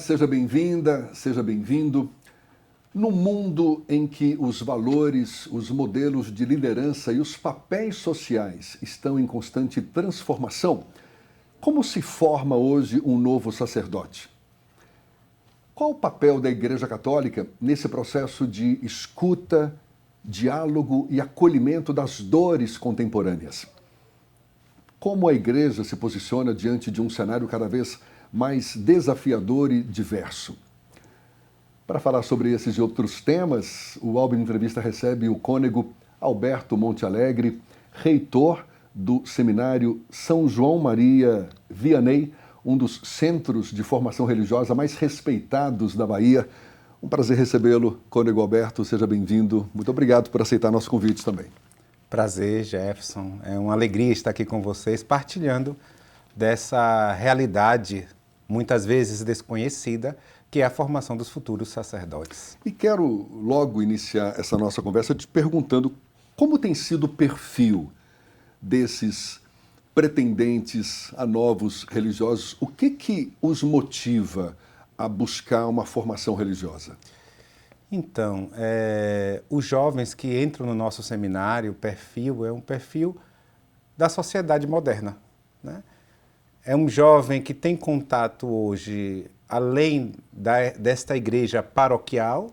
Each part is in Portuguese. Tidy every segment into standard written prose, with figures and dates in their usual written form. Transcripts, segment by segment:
seja bem-vinda, seja bem-vindo. No mundo em que os valores, os modelos de liderança e os papéis sociais estão em constante transformação, como se forma hoje um novo sacerdote? Qual o papel da Igreja Católica nesse processo de escuta, diálogo e acolhimento das dores contemporâneas? Como a Igreja se posiciona diante de um cenário cada vez mais desafiador e diverso? Para falar sobre esses e outros temas, o Álbum Entrevista recebe o cônego Alberto Monte Alegre, reitor do Seminário São João Maria Vianney, um dos centros de formação religiosa mais respeitados da Bahia. Um prazer recebê-lo, cônego Alberto, seja bem-vindo. Muito obrigado por aceitar nosso convite também. Prazer, Jefferson. É uma alegria estar aqui com vocês, partilhando dessa realidade, muitas vezes desconhecida, que é a formação dos futuros sacerdotes. E quero logo iniciar essa nossa conversa te perguntando como tem sido o perfil desses pretendentes a novos religiosos. O que os motiva a buscar uma formação religiosa? Então, os jovens que entram no nosso seminário, o perfil é um perfil da sociedade moderna, né? É um jovem que tem contato hoje, além desta igreja paroquial,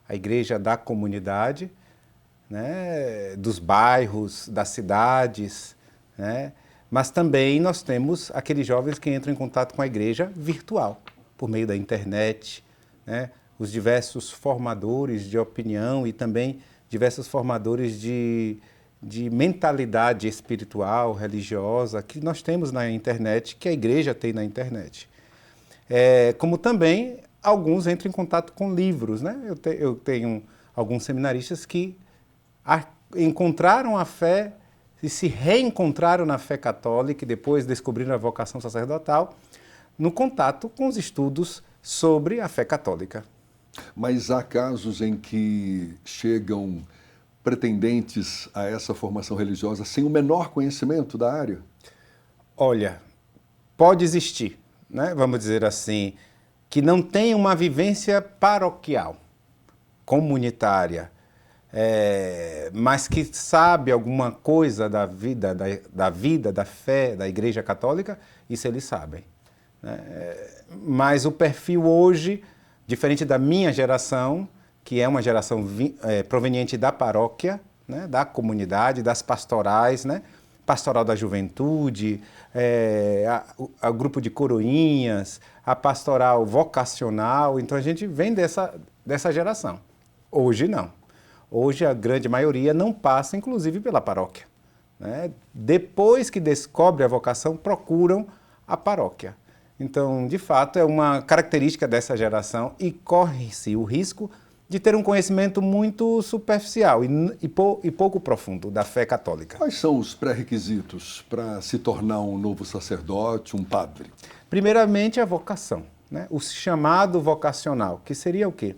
a igreja da comunidade, né, dos bairros, das cidades, né, mas também nós temos aqueles jovens que entram em contato com a igreja virtual, por meio da internet, né, os diversos formadores de opinião e também diversos formadores de mentalidade espiritual, religiosa, que nós temos na internet, que a igreja tem na internet. Como também alguns entram em contato com livros, né? Eu tenho alguns seminaristas que encontraram a fé e se reencontraram na fé católica e depois descobriram a vocação sacerdotal no contato com os estudos sobre a fé católica. Mas há casos em que chegam pretendentes a essa formação religiosa sem o menor conhecimento da área? Olha, pode existir, né? Vamos dizer assim, que não tem uma vivência paroquial, comunitária, mas que sabe alguma coisa da vida, da fé, da Igreja Católica, isso eles sabem, né? Mas o perfil hoje, diferente da minha geração, que é uma geração proveniente da paróquia, né, da comunidade, das pastorais, né, pastoral da juventude, o grupo de coroinhas, a pastoral vocacional. Então a gente vem dessa geração. Hoje não. Hoje a grande maioria não passa, inclusive, pela paróquia, né? Depois que descobre a vocação, procuram a paróquia. Então, de fato, é uma característica dessa geração e corre-se o risco de ter um conhecimento muito superficial e pouco profundo da fé católica. Quais são os pré-requisitos para se tornar um novo sacerdote, um padre? Primeiramente, a vocação, né? O chamado vocacional, que seria o quê?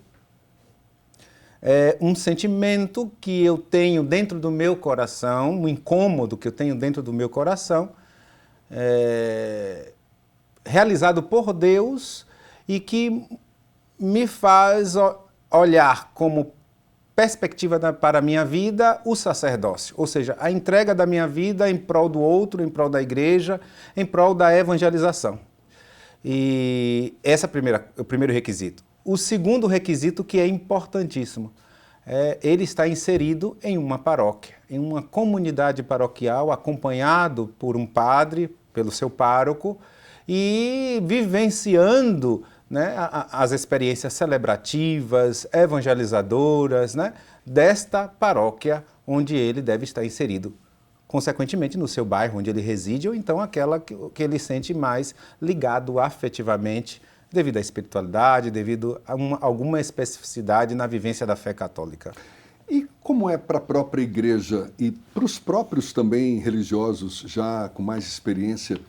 É um sentimento que eu tenho dentro do meu coração, um incômodo que eu tenho dentro do meu coração, realizado por Deus e que me faz olhar como perspectiva para a minha vida o sacerdócio, ou seja, a entrega da minha vida em prol do outro, em prol da igreja, em prol da evangelização. E esse é o primeiro requisito. O segundo requisito, que é importantíssimo, ele está inserido em uma paróquia, em uma comunidade paroquial, acompanhado por um padre, pelo seu pároco, e vivenciando, né, as experiências celebrativas, evangelizadoras, né, desta paróquia onde ele deve estar inserido. Consequentemente, no seu bairro onde ele reside, ou então aquela que ele sente mais ligado afetivamente, devido à espiritualidade, devido a alguma especificidade na vivência da fé católica. E como é para a própria igreja e para os próprios também religiosos já com mais experiência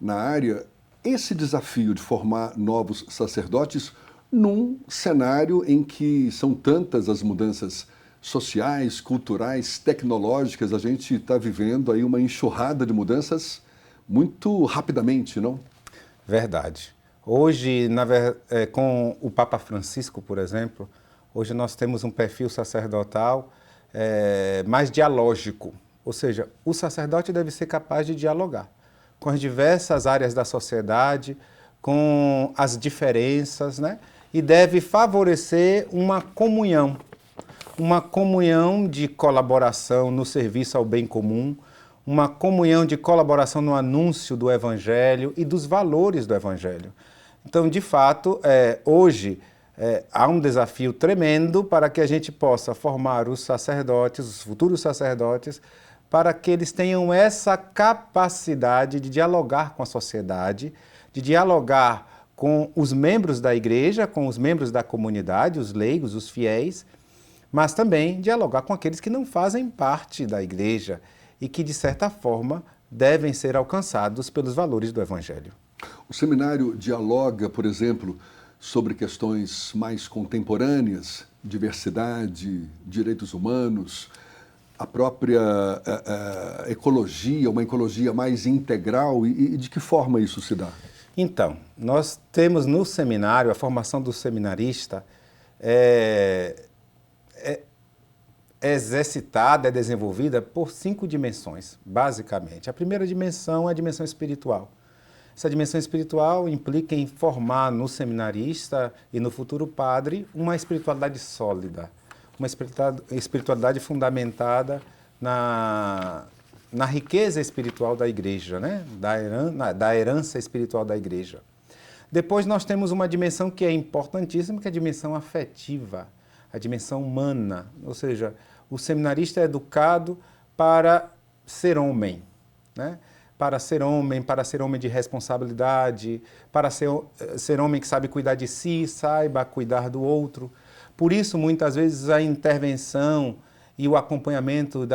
na área, esse desafio de formar novos sacerdotes num cenário em que são tantas as mudanças sociais, culturais, tecnológicas, a gente está vivendo aí uma enxurrada de mudanças muito rapidamente, não? Verdade. Hoje, com o Papa Francisco, por exemplo, hoje nós temos um perfil sacerdotal mais dialógico, ou seja, o sacerdote deve ser capaz de dialogar com as diversas áreas da sociedade, com as diferenças, né? E deve favorecer uma comunhão de colaboração no serviço ao bem comum, uma comunhão de colaboração no anúncio do Evangelho e dos valores do Evangelho. Então, de fato, hoje há um desafio tremendo para que a gente possa formar os sacerdotes, os futuros sacerdotes, para que eles tenham essa capacidade de dialogar com a sociedade, de dialogar com os membros da igreja, com os membros da comunidade, os leigos, os fiéis, mas também dialogar com aqueles que não fazem parte da igreja e que, de certa forma, devem ser alcançados pelos valores do Evangelho. O seminário dialoga, por exemplo, sobre questões mais contemporâneas, diversidade, direitos humanos, a própria ecologia, uma ecologia mais integral, e de que forma isso se dá? Então, nós temos no seminário, a formação do seminarista é exercitada, é desenvolvida por 5 dimensões, basicamente. A primeira dimensão é a dimensão espiritual. Essa dimensão espiritual implica em formar no seminarista e no futuro padre uma espiritualidade sólida, uma espiritualidade fundamentada na riqueza espiritual da igreja, né? Da herança espiritual da igreja. Depois nós temos uma dimensão que é importantíssima, que é a dimensão afetiva, a dimensão humana, ou seja, o seminarista é educado para ser homem, né? Para ser homem de responsabilidade, para ser homem que sabe cuidar de si, saiba cuidar do outro. Por isso, muitas vezes, a intervenção e o acompanhamento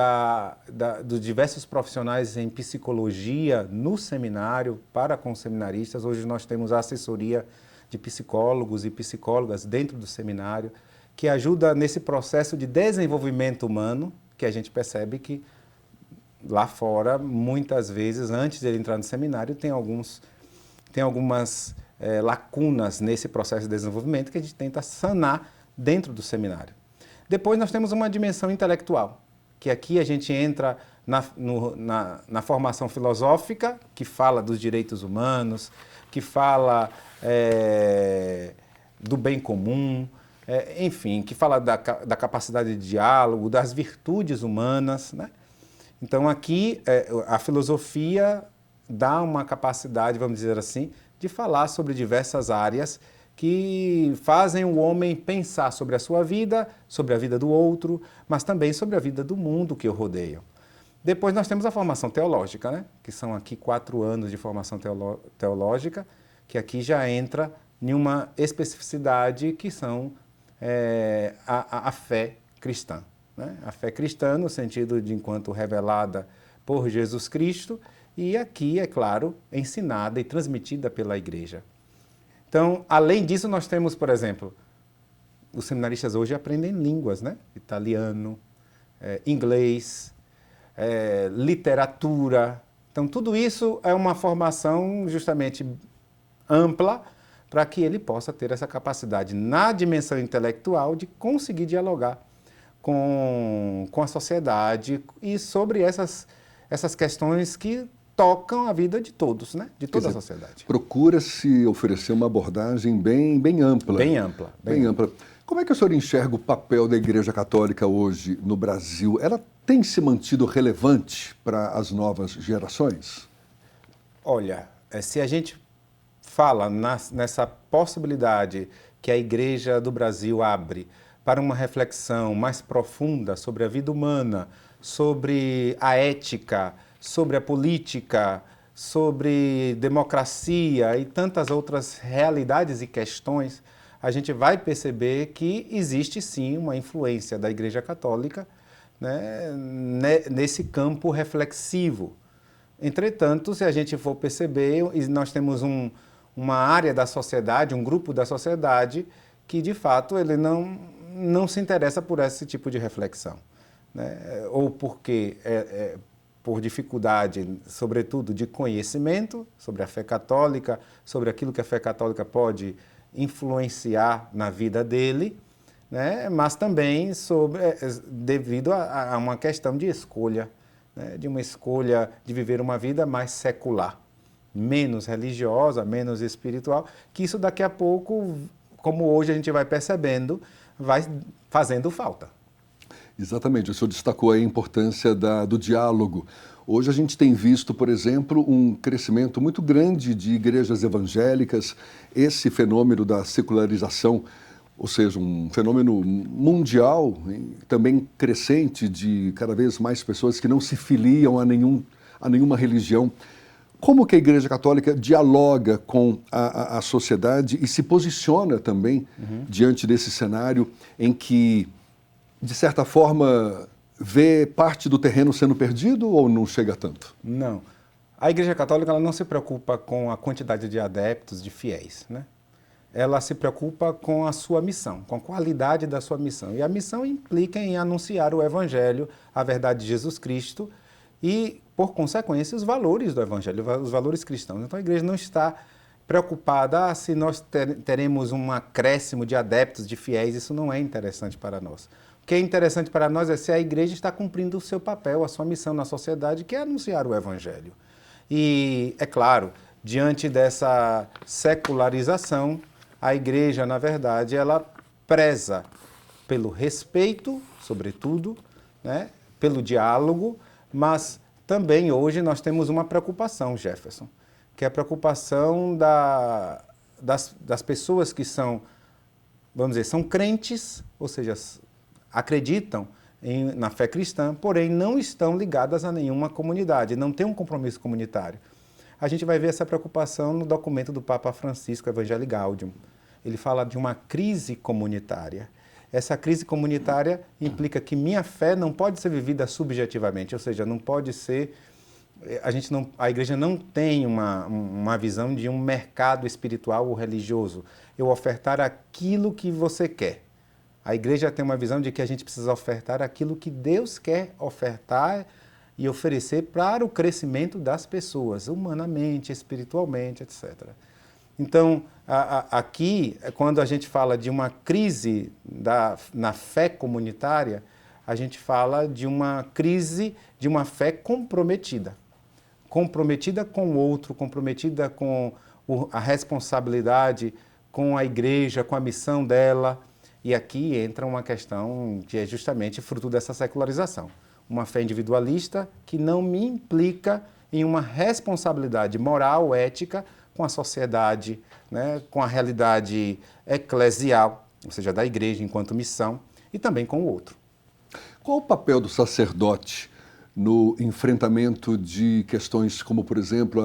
dos diversos profissionais em psicologia no seminário, para com os seminaristas. Hoje nós temos a assessoria de psicólogos e psicólogas dentro do seminário, que ajuda nesse processo de desenvolvimento humano, que a gente percebe que lá fora, muitas vezes, antes de ele entrar no seminário, tem algumas lacunas nesse processo de desenvolvimento que a gente tenta sanar dentro do seminário. Depois nós temos uma dimensão intelectual, que aqui a gente entra na formação filosófica, que fala dos direitos humanos, que fala do bem comum, enfim, que fala da capacidade de diálogo, das virtudes humanas, né? Então aqui a filosofia dá uma capacidade, vamos dizer assim, de falar sobre diversas áreas que fazem o homem pensar sobre a sua vida, sobre a vida do outro, mas também sobre a vida do mundo que o rodeia. Depois nós temos a formação teológica, né? Que são aqui 4 anos de formação teológica, que aqui já entra em uma especificidade que são a fé cristã. Né? A fé cristã no sentido de enquanto revelada por Jesus Cristo e aqui, é claro, ensinada e transmitida pela igreja. Então, além disso, nós temos, por exemplo, os seminaristas hoje aprendem línguas, né? Italiano, inglês, literatura. Então, tudo isso é uma formação justamente ampla para que ele possa ter essa capacidade na dimensão intelectual de conseguir dialogar com a sociedade e sobre essas questões que tocam a vida de todos, né? De toda a sociedade. Procura-se oferecer uma abordagem bem ampla. Bem ampla. Bem ampla. Como é que o senhor enxerga o papel da Igreja Católica hoje no Brasil? Ela tem se mantido relevante para as novas gerações? Olha, se a gente fala nessa possibilidade que a Igreja do Brasil abre para uma reflexão mais profunda sobre a vida humana, sobre a ética, sobre a política, sobre democracia e tantas outras realidades e questões, a gente vai perceber que existe sim uma influência da Igreja Católica, né, nesse campo reflexivo. Entretanto, se a gente for perceber, nós temos uma área da sociedade, um grupo da sociedade que de fato ele não se interessa por esse tipo de reflexão, né? Ou porque por dificuldade, sobretudo, de conhecimento sobre a fé católica, sobre aquilo que a fé católica pode influenciar na vida dele, né? Mas também devido a uma questão de escolha, né? De uma escolha de viver uma vida mais secular, menos religiosa, menos espiritual, que isso daqui a pouco, como hoje a gente vai percebendo, vai fazendo falta. Exatamente, o senhor destacou a importância do diálogo. Hoje a gente tem visto, por exemplo, um crescimento muito grande de igrejas evangélicas, esse fenômeno da secularização, ou seja, um fenômeno mundial, também crescente de cada vez mais pessoas que não se filiam a nenhuma religião. Como que a Igreja Católica dialoga com a sociedade e se posiciona também diante desse cenário em que, de certa forma, vê parte do terreno sendo perdido ou não chega tanto? Não. A Igreja Católica ela não se preocupa com a quantidade de adeptos, de fiéis, né? Ela se preocupa com a sua missão, com a qualidade da sua missão. E a missão implica em anunciar o Evangelho, a verdade de Jesus Cristo e, por consequência, os valores do Evangelho, os valores cristãos. Então a Igreja não está preocupada se nós teremos um acréscimo de adeptos, de fiéis, isso não é interessante para nós. O que é interessante para nós é se a Igreja está cumprindo o seu papel, a sua missão na sociedade, que é anunciar o Evangelho. E, é claro, diante dessa secularização, a Igreja, na verdade, ela preza pelo respeito, sobretudo, né, pelo diálogo, mas também hoje nós temos uma preocupação, Jefferson, que é a preocupação das pessoas que são, vamos dizer, são crentes, ou seja, acreditam na fé cristã, porém não estão ligadas a nenhuma comunidade, não têm um compromisso comunitário. A gente vai ver essa preocupação no documento do Papa Francisco, Evangelii Gaudium. Ele fala de uma crise comunitária. Essa crise comunitária implica que minha fé não pode ser vivida subjetivamente, ou seja, não pode ser... A Igreja não tem uma visão de um mercado espiritual ou religioso. Eu ofertar aquilo que você quer. A Igreja tem uma visão de que a gente precisa ofertar aquilo que Deus quer ofertar e oferecer para o crescimento das pessoas, humanamente, espiritualmente, etc. Então, aqui, quando a gente fala de uma crise na fé comunitária, a gente fala de uma crise de uma fé comprometida. Comprometida com o outro, comprometida com a responsabilidade, com a Igreja, com a missão dela. E aqui entra uma questão que é justamente fruto dessa secularização. Uma fé individualista que não me implica em uma responsabilidade moral, ética, com a sociedade, né, com a realidade eclesial, ou seja, da Igreja enquanto missão, e também com o outro. Qual o papel do sacerdote no enfrentamento de questões como, por exemplo,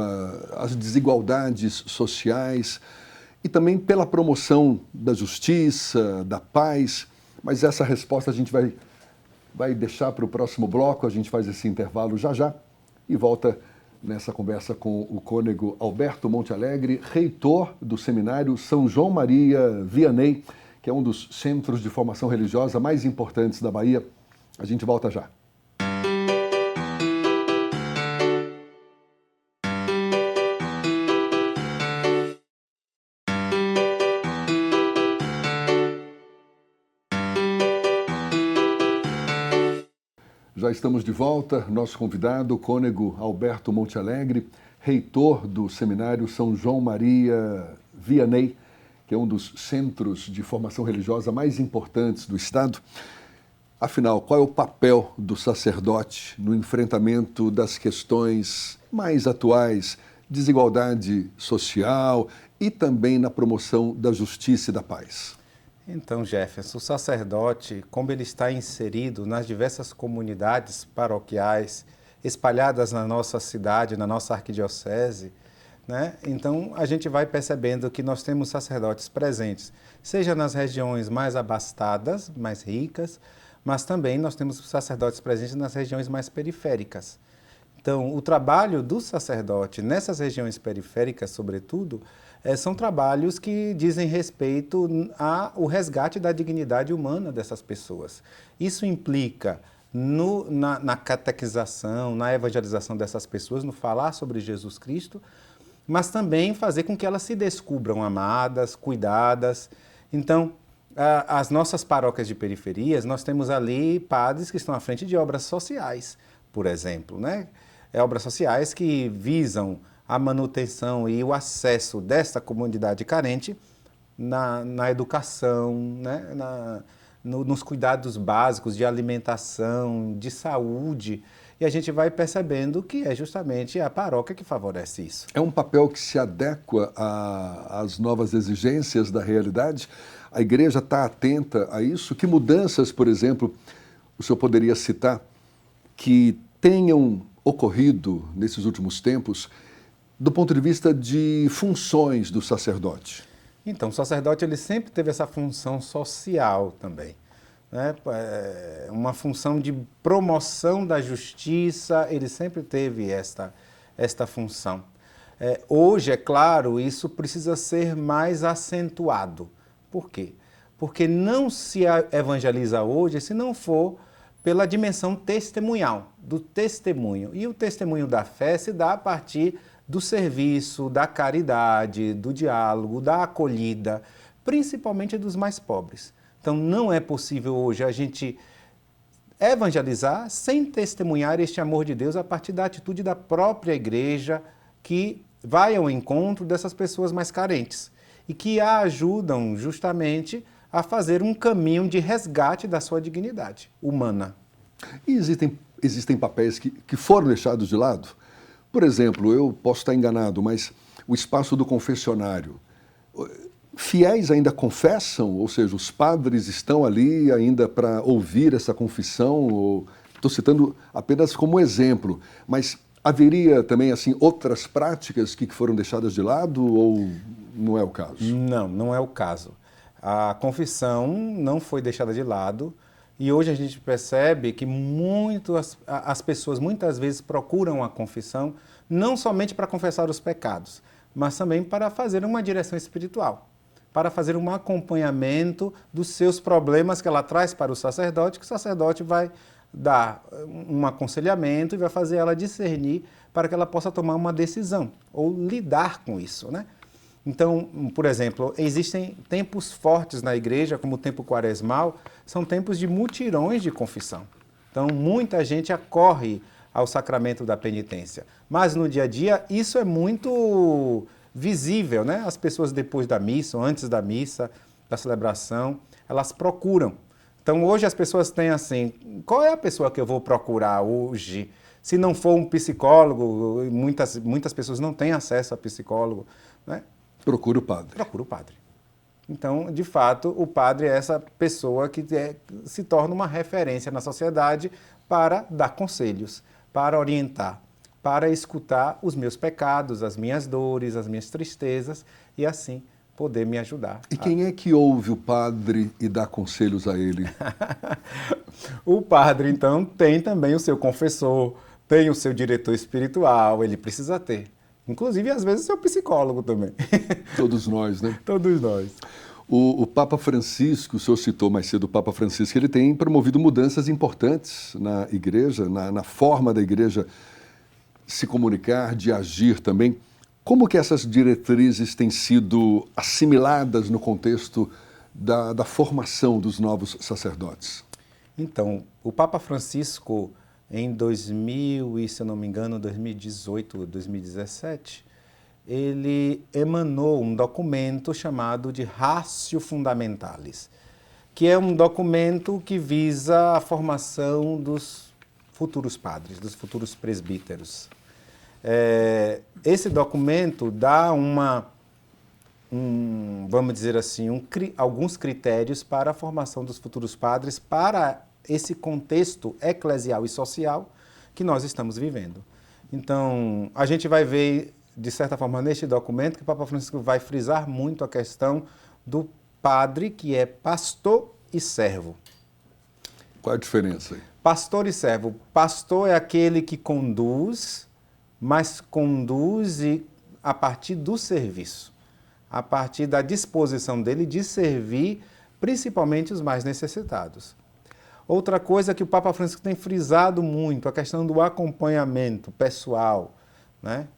as desigualdades sociais e também pela promoção da justiça, da paz? Mas essa resposta a gente vai deixar para o próximo bloco, a gente faz esse intervalo já e volta nessa conversa com o cônego Alberto Montealegre, reitor do Seminário São João Maria Vianney, que é um dos centros de formação religiosa mais importantes da Bahia. A gente volta já. Já estamos de volta. Nosso convidado, o cônego Alberto Montealegre, reitor do Seminário São João Maria Vianney, que é um dos centros de formação religiosa mais importantes do Estado. Afinal, qual é o papel do sacerdote no enfrentamento das questões mais atuais, desigualdade social e também na promoção da justiça e da paz? Então, Jefferson, o sacerdote, como ele está inserido nas diversas comunidades paroquiais espalhadas na nossa cidade, na nossa arquidiocese, né? Então a gente vai percebendo que nós temos sacerdotes presentes, seja nas regiões mais abastadas, mais ricas, mas também nós temos sacerdotes presentes nas regiões mais periféricas. Então, o trabalho do sacerdote nessas regiões periféricas, sobretudo, são trabalhos que dizem respeito ao resgate da dignidade humana dessas pessoas. Isso implica na catequização, na evangelização dessas pessoas, no falar sobre Jesus Cristo, mas também fazer com que elas se descubram amadas, cuidadas. Então, as nossas paróquias de periferias, nós temos ali padres que estão à frente de obras sociais, por exemplo, né? Obras sociais que visam a manutenção e o acesso desta comunidade carente na educação, né? Nos cuidados básicos de alimentação, de saúde. E a gente vai percebendo que é justamente a paróquia que favorece isso. É um papel que se adequa às novas exigências da realidade? A igreja está atenta a isso? Que mudanças, por exemplo, o senhor poderia citar que tenham ocorrido nesses últimos tempos do ponto de vista de funções do sacerdote? Então, o sacerdote ele sempre teve essa função social também, né? Uma função de promoção da justiça, ele sempre teve esta função. Hoje, é claro, isso precisa ser mais acentuado. Por quê? Porque não se evangeliza hoje se não for pela dimensão testemunhal, do testemunho. E o testemunho da fé se dá a partir do serviço, da caridade, do diálogo, da acolhida, principalmente dos mais pobres. Então, não é possível hoje a gente evangelizar sem testemunhar este amor de Deus a partir da atitude da própria igreja que vai ao encontro dessas pessoas mais carentes e que a ajudam justamente a fazer um caminho de resgate da sua dignidade humana. E existem papéis que foram deixados de lado? Por exemplo, eu posso estar enganado, mas o espaço do confessionário, fiéis ainda confessam? Ou seja, os padres estão ali ainda para ouvir essa confissão? Estou citando apenas como exemplo, mas haveria também assim outras práticas que foram deixadas de lado ou não é o caso? Não, não é o caso. A confissão não foi deixada de lado e hoje a gente percebe que as pessoas muitas vezes procuram a confissão não somente para confessar os pecados, mas também para fazer uma direção espiritual, para fazer um acompanhamento dos seus problemas que ela traz para o sacerdote, que o sacerdote vai dar um aconselhamento e vai fazer ela discernir para que ela possa tomar uma decisão ou lidar com isso, né? Então, por exemplo, existem tempos fortes na igreja, como o tempo quaresmal, são tempos de mutirões de confissão. Então, muita gente acorre ao sacramento da penitência. Mas no dia a dia, isso é muito visível, né? As pessoas depois da missa, ou antes da missa, da celebração, elas procuram. Então, hoje as pessoas têm assim, qual é a pessoa que eu vou procurar hoje? Se não for um psicólogo, muitas pessoas não têm acesso a psicólogo, né? Procura o padre. Procura o padre. Então, de fato, o padre é essa pessoa que se torna uma referência na sociedade para dar conselhos, para orientar, para escutar os meus pecados, as minhas dores, as minhas tristezas e assim poder me ajudar. E quem é que ouve o padre e dá conselhos a ele? O padre, então, tem também o seu confessor, tem o seu diretor espiritual, ele precisa ter. Inclusive, às vezes, o seu psicólogo também. Todos nós, né? Todos nós. O Papa Francisco, o senhor citou mais cedo o Papa Francisco, ele tem promovido mudanças importantes na igreja, na forma da igreja se comunicar, de agir também. Como que essas diretrizes têm sido assimiladas no contexto da formação dos novos sacerdotes? Então, o Papa Francisco, em 2000 e, se eu não me engano, 2018, 2017, ele emanou um documento chamado de Ratio Fundamentalis, que é um documento que visa a formação dos futuros padres, dos futuros presbíteros. Esse documento dá vamos dizer assim, alguns critérios para a formação dos futuros padres para esse contexto eclesial e social que nós estamos vivendo. Então, a gente vai ver, de certa forma, neste documento, que o Papa Francisco vai frisar muito a questão do padre que é pastor e servo. Qual a diferença aí? Pastor e servo. Pastor é aquele que conduz, mas conduz a partir do serviço, a partir da disposição dele de servir, principalmente os mais necessitados. Outra coisa que o Papa Francisco tem frisado muito, a questão do acompanhamento pessoal, né?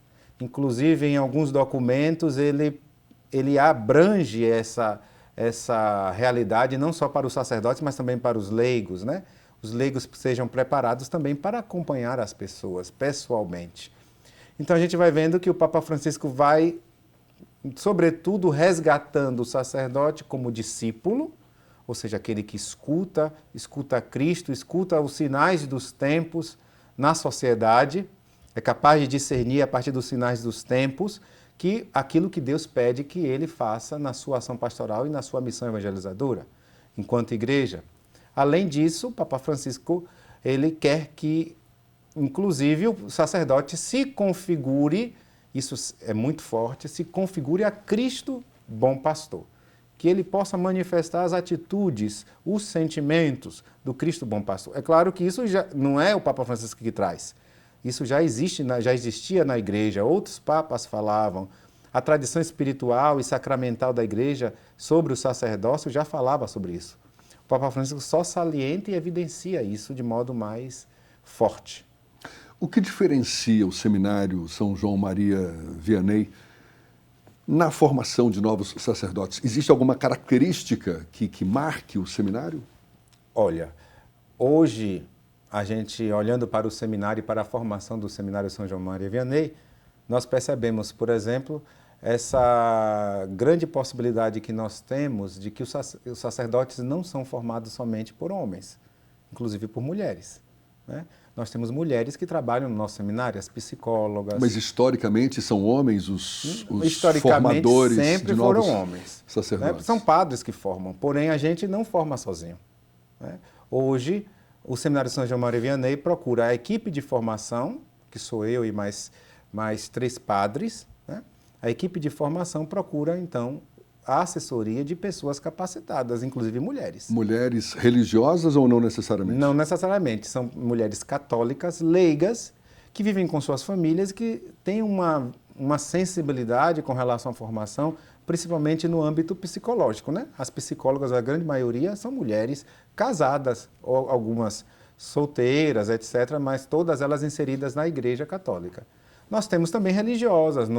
Inclusive, em alguns documentos, ele abrange essa realidade não só para os sacerdotes, mas também para os leigos, né? Os leigos sejam preparados também para acompanhar as pessoas pessoalmente. Então a gente vai vendo que o Papa Francisco vai, sobretudo, resgatando o sacerdote como discípulo, ou seja, aquele que escuta Cristo, escuta os sinais dos tempos na sociedade, é capaz de discernir a partir dos sinais dos tempos que aquilo que Deus pede que ele faça na sua ação pastoral e na sua missão evangelizadora, enquanto igreja. Além disso, o Papa Francisco, ele quer que, inclusive, o sacerdote se configure, isso é muito forte, se configure a Cristo bom pastor. Que ele possa manifestar as atitudes, os sentimentos do Cristo bom pastor. É claro que isso já não é o Papa Francisco que traz. Isso já existia na igreja, outros papas falavam. A tradição espiritual e sacramental da igreja sobre o sacerdócio já falava sobre isso. O Papa Francisco só salienta e evidencia isso de modo mais forte. O que diferencia o Seminário São João Maria Vianney na formação de novos sacerdotes? Existe alguma característica que marque o seminário? Olha, hoje, a gente olhando para o seminário e para a formação do Seminário São João Maria Vianney, nós percebemos, por exemplo, essa grande possibilidade que nós temos de que os sacerdotes não são formados somente por homens, inclusive por mulheres, né? Nós temos mulheres que trabalham no nosso seminário, as psicólogas. Mas historicamente são homens os historicamente, formadores sempre de novos foram homens, sacerdotes? Né? São padres que formam, porém a gente não forma sozinho, né? Hoje, o Seminário São João Maria Vianney procura a equipe de formação, que sou eu e mais 3 padres, né? A equipe de formação procura, então, a assessoria de pessoas capacitadas, inclusive mulheres. Mulheres religiosas ou não necessariamente? Não necessariamente. São mulheres católicas, leigas, que vivem com suas famílias e que têm uma sensibilidade com relação à formação, principalmente no âmbito psicológico, né? As psicólogas, a grande maioria, são mulheres casadas, ou algumas solteiras, etc., mas todas elas inseridas na Igreja Católica. Nós temos também religiosas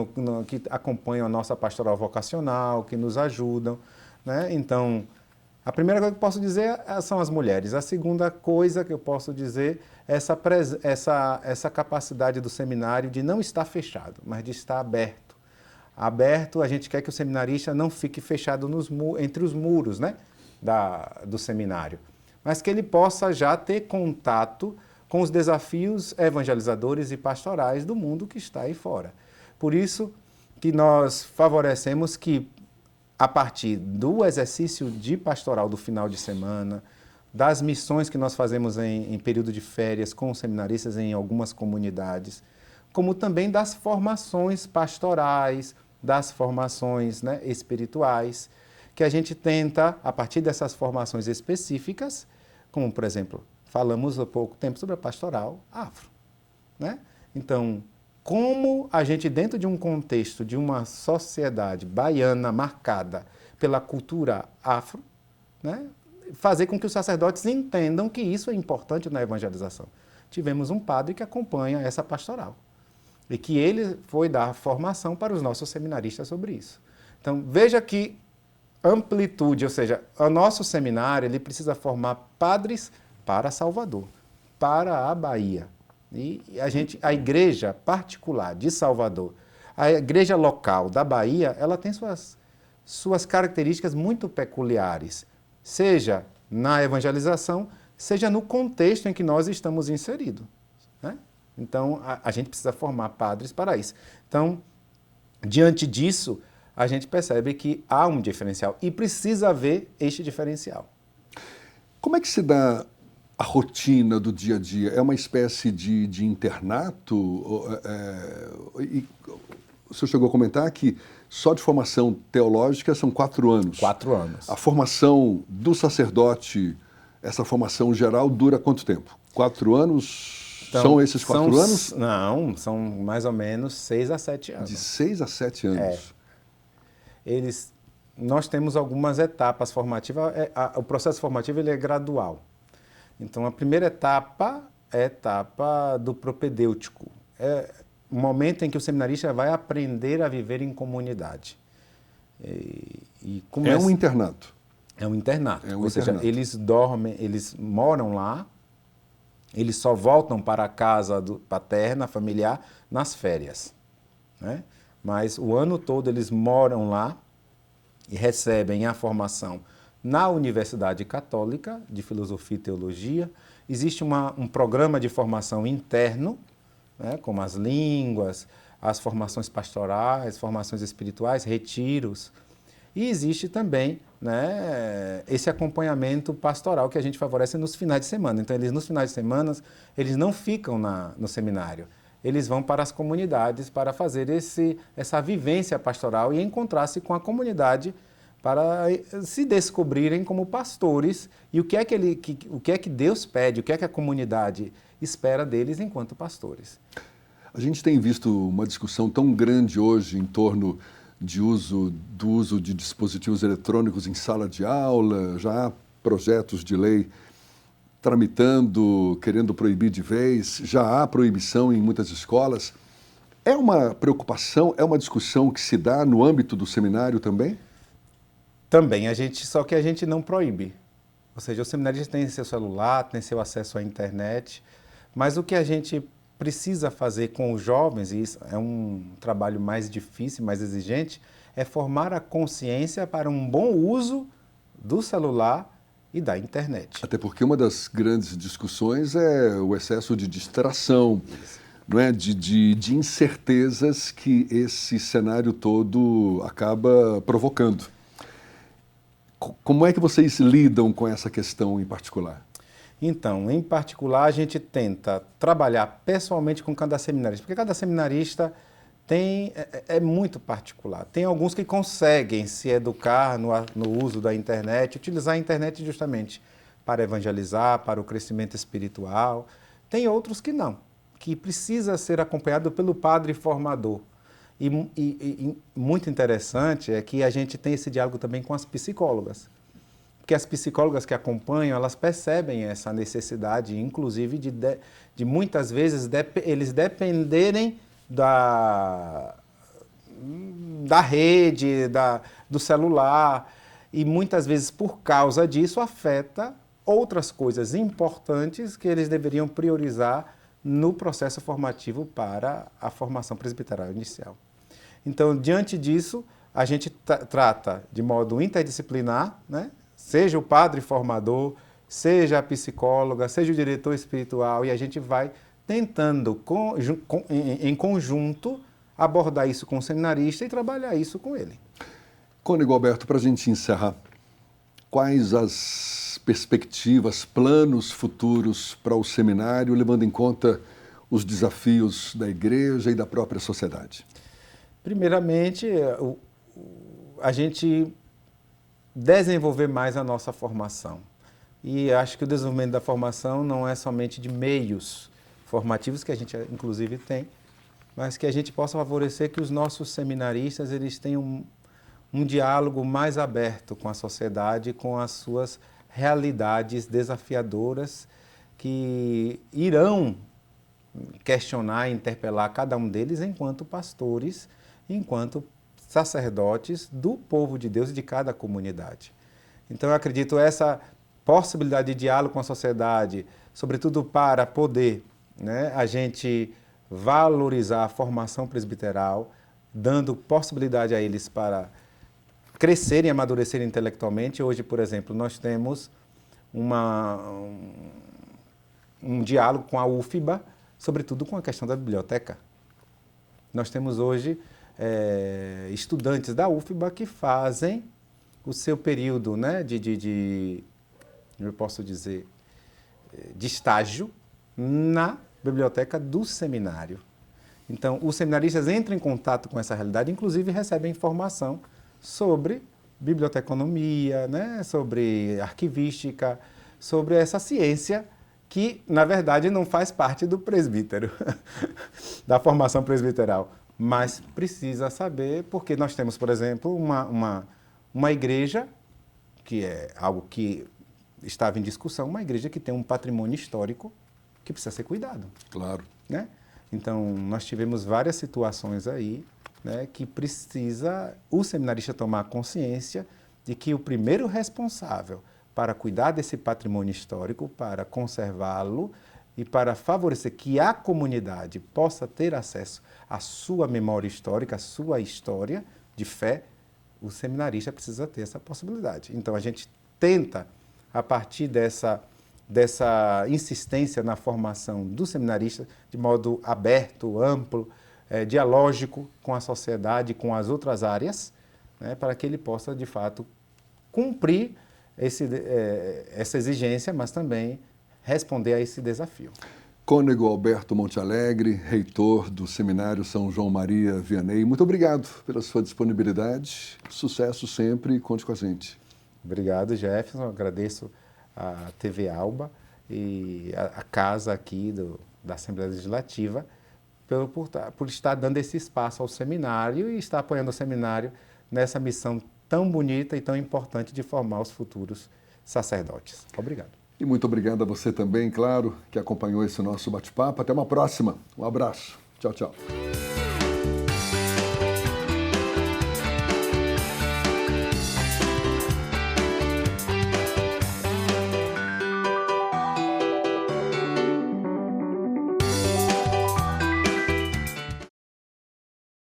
que acompanham a nossa pastoral vocacional, que nos ajudam, né? Então, a primeira coisa que eu posso dizer são as mulheres. A segunda coisa que eu posso dizer é essa capacidade do seminário de não estar fechado, mas de estar aberto. Aberto, a gente quer que o seminarista não fique fechado entre os muros, né, do seminário, mas que ele possa já ter contato com os desafios evangelizadores e pastorais do mundo que está aí fora. Por isso que nós favorecemos que, a partir do exercício de pastoral do final de semana, das missões que nós fazemos em período de férias com os seminaristas em algumas comunidades, como também das formações pastorais, das formações, né, espirituais, que a gente tenta, a partir dessas formações específicas, como, por exemplo, falamos há pouco tempo sobre a pastoral afro, né? Então, como a gente, dentro de um contexto de uma sociedade baiana marcada pela cultura afro, né, fazer com que os sacerdotes entendam que isso é importante na evangelização. Tivemos um padre que acompanha essa pastoral e que ele foi dar formação para os nossos seminaristas sobre isso. Então, veja que amplitude, ou seja, o nosso seminário ele precisa formar padres para Salvador, para a Bahia. E a igreja particular de Salvador, a igreja local da Bahia, ela tem suas características muito peculiares, seja na evangelização, seja no contexto em que nós estamos inseridos, né? Então, a gente precisa formar padres para isso. Então, diante disso, a gente percebe que há um diferencial e precisa haver este diferencial. Como é que se dá a rotina do dia a dia? É uma espécie de internato? O senhor chegou a comentar que só de formação teológica são 4 anos. 4 anos. A formação do sacerdote, essa formação geral, dura quanto tempo? 4 anos? Então, são esses 4 anos? Não, são mais ou menos 6 a 7 anos. De 6 a 7 anos. Nós temos algumas etapas formativas, o processo formativo ele é gradual. Então, a primeira etapa é a etapa do propedêutico. É o momento em que o seminarista vai aprender a viver em comunidade. É um internato. É um internato. É um Ou seja, internato. eles dormem, eles moram lá, eles só voltam para a casa paterna, familiar, nas férias, né? Mas o ano todo eles moram lá e recebem a formação na Universidade Católica de Filosofia e Teologia. Existe um programa de formação interno, né, como as línguas, as formações pastorais, formações espirituais, retiros. E existe também, né, esse acompanhamento pastoral que a gente favorece nos finais de semana. Então, nos finais de semana, eles não ficam no seminário. Eles vão para as comunidades para fazer essa vivência pastoral e encontrar-se com a comunidade para se descobrirem como pastores e o que é que Deus pede, o que é que a comunidade espera deles enquanto pastores. A gente tem visto uma discussão tão grande hoje em torno do uso de dispositivos eletrônicos em sala de aula, já há projetos de lei tramitando, querendo proibir de vez, já há proibição em muitas escolas. É uma preocupação, é uma discussão que se dá no âmbito do seminário também? Também, só que a gente não proíbe. Ou seja, o seminarista tem seu celular, tem seu acesso à internet, mas o que a gente precisa fazer com os jovens, e isso é um trabalho mais difícil, mais exigente, é formar a consciência para um bom uso do celular e da internet. Até porque uma das grandes discussões é o excesso de distração, não é? de incertezas que esse cenário todo acaba provocando. Como é que vocês lidam com essa questão em particular? Então, em particular, a gente tenta trabalhar pessoalmente com cada seminarista, porque cada seminarista é muito particular. Tem alguns que conseguem se educar no uso da internet, utilizar a internet justamente para evangelizar, para o crescimento espiritual. Tem outros que não, que precisa ser acompanhado pelo padre formador. E muito interessante é que a gente tem esse diálogo também com as psicólogas. Porque as psicólogas que acompanham, elas percebem essa necessidade, inclusive, de muitas vezes eles dependerem da rede, do celular, e muitas vezes, por causa disso, afeta outras coisas importantes que eles deveriam priorizar no processo formativo para a formação presbiteral inicial. Então, diante disso, a gente trata de modo interdisciplinar, né? Seja o padre formador, seja a psicóloga, seja o diretor espiritual, e a gente vai tentando, em conjunto, abordar isso com o seminarista e trabalhar isso com ele. Cônego Alberto, para a gente encerrar, quais as perspectivas, planos futuros para o seminário, levando em conta os desafios da igreja e da própria sociedade? Primeiramente, a gente desenvolver mais a nossa formação. E acho que o desenvolvimento da formação não é somente de meios formativos, que a gente inclusive tem, mas que a gente possa favorecer que os nossos seminaristas eles tenham um diálogo mais aberto com a sociedade, com as suas realidades desafiadoras que irão questionar e interpelar cada um deles enquanto pastores, enquanto sacerdotes do povo de Deus e de cada comunidade. Então, eu acredito essa possibilidade de diálogo com a sociedade, sobretudo para poder, né, a gente valorizar a formação presbiteral, dando possibilidade a eles para crescerem e amadurecerem intelectualmente. Hoje, por exemplo, nós temos um diálogo com a UFBA, sobretudo com a questão da biblioteca. Nós temos hoje estudantes da UFBA que fazem o seu período, né, eu posso dizer, de estágio na biblioteca do seminário. Então, os seminaristas entram em contato com essa realidade, inclusive recebem informação sobre biblioteconomia, né, sobre arquivística, sobre essa ciência que, na verdade, não faz parte do presbítero, da formação presbiteral, mas precisa saber, porque nós temos, por exemplo, uma igreja, que é algo que estava em discussão uma igreja que tem um patrimônio histórico que precisa ser cuidado. Claro. Né? Então, nós tivemos várias situações aí, né, que precisa o seminarista tomar consciência de que o primeiro responsável para cuidar desse patrimônio histórico, para conservá-lo e para favorecer que a comunidade possa ter acesso à sua memória histórica, à sua história de fé, o seminarista precisa ter essa possibilidade. Então, a gente tenta, a partir dessa insistência na formação do seminarista, de modo aberto, amplo, dialógico com a sociedade, com as outras áreas, né, para que ele possa, de fato, cumprir essa exigência, mas também responder a esse desafio. Cônego Alberto Monte Alegre, reitor do Seminário São João Maria Vianney, muito obrigado pela sua disponibilidade. Sucesso sempre e conte com a gente. Obrigado, Jefferson. Eu agradeço a TV Alba e a casa aqui da Assembleia Legislativa por estar dando esse espaço ao seminário e estar apoiando o seminário nessa missão tão bonita e tão importante de formar os futuros sacerdotes. Obrigado. E muito obrigado a você também, claro, que acompanhou esse nosso bate-papo. Até uma próxima. Um abraço. Tchau, tchau.